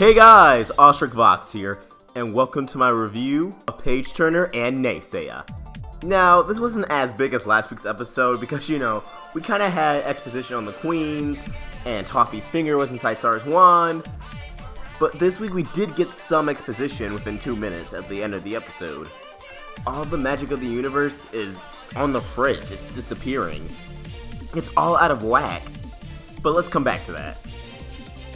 Hey guys, Glossaryck Vox here, and welcome to my review of Page Turner and NAYSAYA. Now, this wasn't as big as last week's episode because, we kind of had exposition on the queens, and Toffee's finger was inside Star's wand, but this week we did get some exposition within 2 minutes at the end of the episode. All the magic of the universe is on the fritz, it's disappearing. It's all out of whack, but let's come back to that.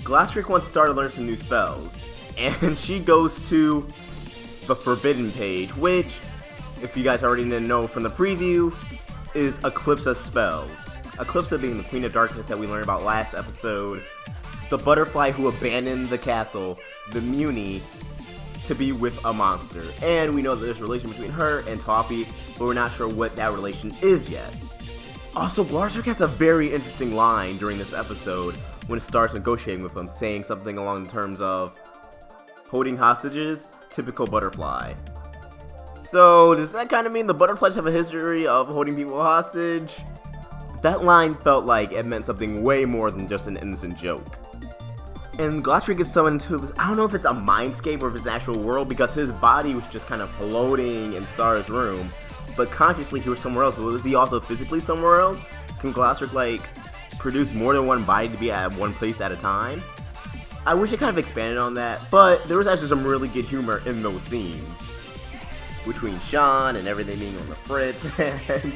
Glossaryck wants Star to learn some new spells, and she goes to the Forbidden page, which, if you guys already didn't know from the preview, is Eclipsa's spells. Eclipsa being the Queen of Darkness that we learned about last episode, the butterfly who abandoned the castle, the Mewni, to be with a monster. And we know that there's a relation between her and Toffee, but we're not sure what that relation is yet. Also, Glossaryck has a very interesting line during this episode when Star's negotiating with him, saying something along the terms of, holding hostages, typical butterfly. So, does that kind of mean the butterflies have a history of holding people hostage? That line felt like it meant something way more than just an innocent joke. And Glossaryck gets summoned to this, I don't know if it's a mindscape or if it's an actual world, because his body was just kind of floating in Star's room, but consciously he was somewhere else. But was he also physically somewhere else? Can Glossaryck, produce more than one body to be at one place at a time? I wish it kind of expanded on that, but there was actually some really good humor in those scenes. Between Sean and everything being on the fritz, and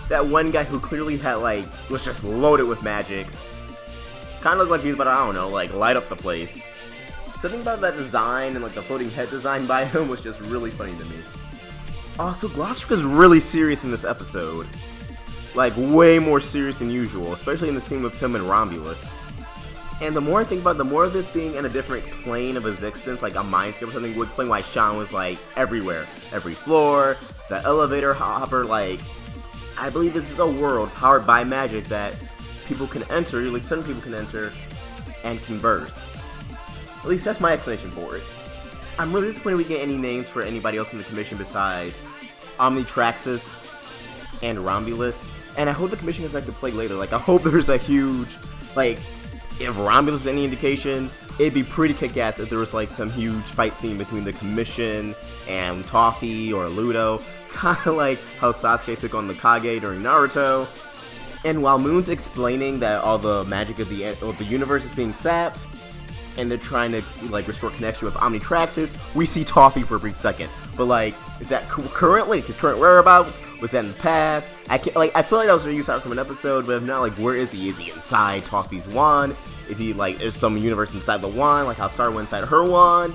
that one guy who clearly had, was just loaded with magic. Kind of looked like he was about to, I don't know, light up the place. Something about that design and, the floating head design by him was just really funny to me. Also, Glossaryck is really serious in this episode. Way more serious than usual, especially in the scene with him and Romulus. And the more I think about it, the more of this being in a different plane of existence, like a mindscape or something, would explain why Sean was, everywhere. Every floor, the elevator hopper, I believe this is a world powered by magic that people can enter, at least certain people can enter, and converse. At least that's my explanation for it. I'm really disappointed we get any names for anybody else in the commission besides Omnitraxus and Romulus. And I hope the commission comes back to play later. I hope there's a huge, if Romulus was any indication, it'd be pretty kick-ass if there was, some huge fight scene between the commission and Toffee or Ludo. Kinda like how Sasuke took on the Kage during Naruto. And while Moon's explaining that all the magic of the universe is being sapped, and they're trying to, restore connection with Omnitraxus, we see Toffee for a brief second. But, is that currently? His current whereabouts? Was that in the past? I feel like that was a use out from an episode, but if not, where is he? Is he inside Toffee's wand? Is he, is some universe inside the wand, like how Star went inside her wand?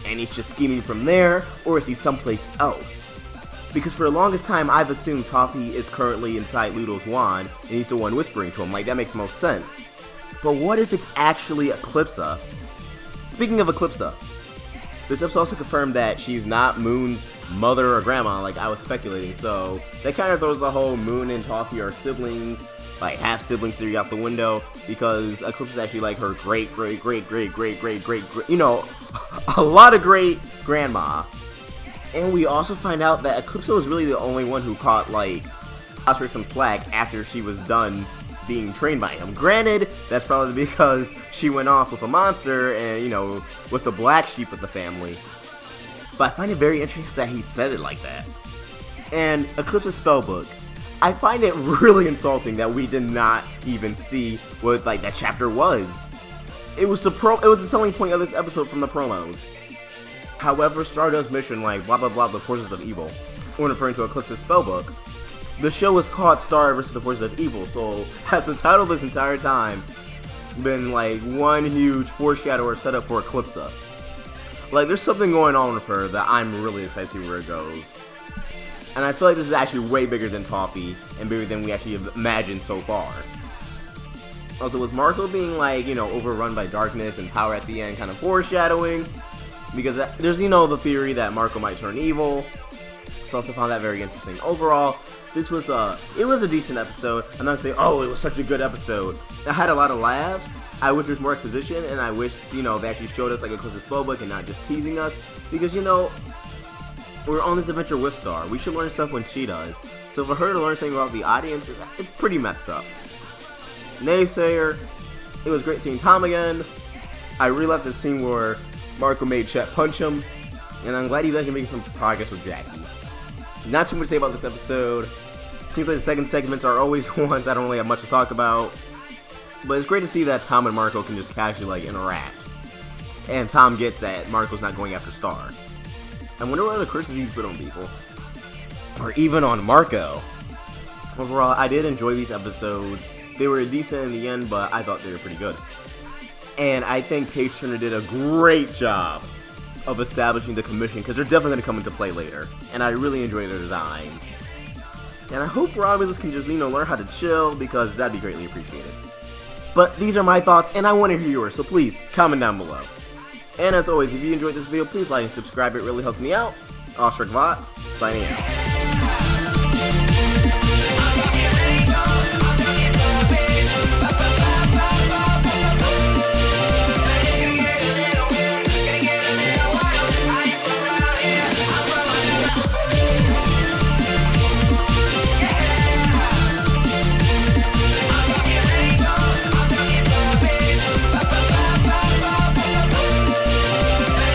And he's just scheming from there? Or is he someplace else? Because for the longest time, I've assumed Toffee is currently inside Ludo's wand, and he's the one whispering to him. That makes most sense. But what if it's actually Eclipsa? Speaking of Eclipsa, this episode also confirmed that she's not Moon's mother or grandma like I was speculating, so that kind of throws the whole Moon and Toffee are siblings, half-siblings theory out the window, because Eclipsa is actually her great, a lot of great-grandma. And we also find out that Eclipsa was really the only one who caught, Glossaryck some slack after she was done being trained by him. Granted, that's probably because she went off with a monster and, was the black sheep of the family. But I find it very interesting that he said it like that. And Eclipsa's spellbook. I find it really insulting that we did not even see what, that chapter was. It was the selling point of this episode from the promos. However, Stardust's mission, blah blah blah, the forces of evil, when referring to Eclipsa's spellbook, the show was called Star vs. the Forces of Evil, so has the title this entire time been one huge foreshadow or setup for Eclipsa. There's something going on with her that I'm really excited to see where it goes. And I feel like this is actually way bigger than Toffee, and bigger than we actually have imagined so far. Also, was Marco being overrun by darkness and power at the end kind of foreshadowing? Because there's, the theory that Marco might turn evil. So I also found that very interesting. Overall, it was a decent episode. I'm not saying, oh, it was such a good episode. I had a lot of laughs. I wish there's more exposition, and I wish, they actually showed us Eclipsa's spellbook and not just teasing us. Because, we're on this adventure with Star. We should learn stuff when she does. So for her to learn something about the audience, it's pretty messed up. NAYSAYA, it was great seeing Tom again. I really love the scene where Marco made Chet punch him, and I'm glad he's actually making some progress with Jackie. Not too much to say about this episode. Seems like the second segments are always ones I don't really have much to talk about, but it's great to see that Tom and Marco can just casually interact. And Tom gets that Marco's not going after Star. I wonder what other curses he's put on people. Or even on Marco. Overall, I did enjoy these episodes. They were decent in the end, but I thought they were pretty good. And I think Page Turner did a great job of establishing the commission, because they're definitely going to come into play later. And I really enjoy their designs. And I hope Romulus can just, learn how to chill, because that'd be greatly appreciated. But these are my thoughts, and I want to hear yours, so please, comment down below. And as always, if you enjoyed this video, please like and subscribe, it really helps me out. Glossaryck, signing out.